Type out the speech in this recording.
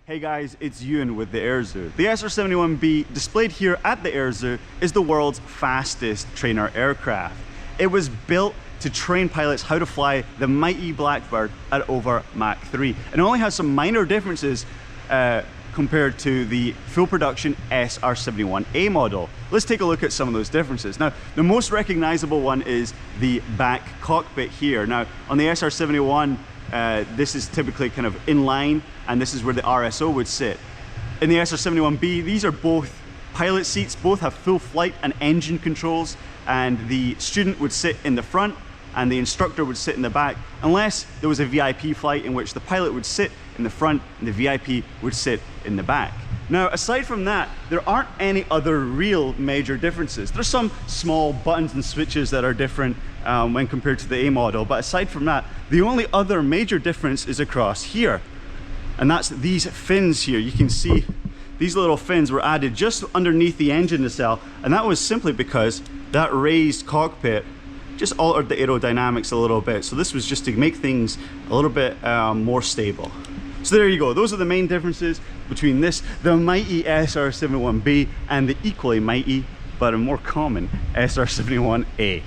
Hey guys, it's Ewan with the Air Zoo. The SR-71B displayed here at the Air Zoo is the world's fastest trainer aircraft. It was built to train pilots how to fly the mighty Blackbird at over Mach 3. And it only has some minor differences compared to the full production SR-71A model. Let's take a look at some of those differences. Now, the most recognizable one is the back cockpit here. Now, on the SR-71, this is typically kind of in line, and this is where the RSO would sit. In the SR-71B, these are both pilot seats, both have full flight and engine controls, and the student would sit in the front and the instructor would sit in the back, unless there was a VIP flight in which the pilot would sit in the front and the VIP would sit in the back. Now, aside from that, there aren't any other real major differences. There's some small buttons and switches that are different when compared to the A model, but aside from that, the only other major difference is across here. And that's these fins here. You can see these little fins were added just underneath the engine nacelle, and that was simply because that raised cockpit just altered the aerodynamics a little bit. So this was just to make things a little bit more stable. So there you go. Those are the main differences between this, the mighty SR-71B, and the equally mighty, but a more common SR-71A.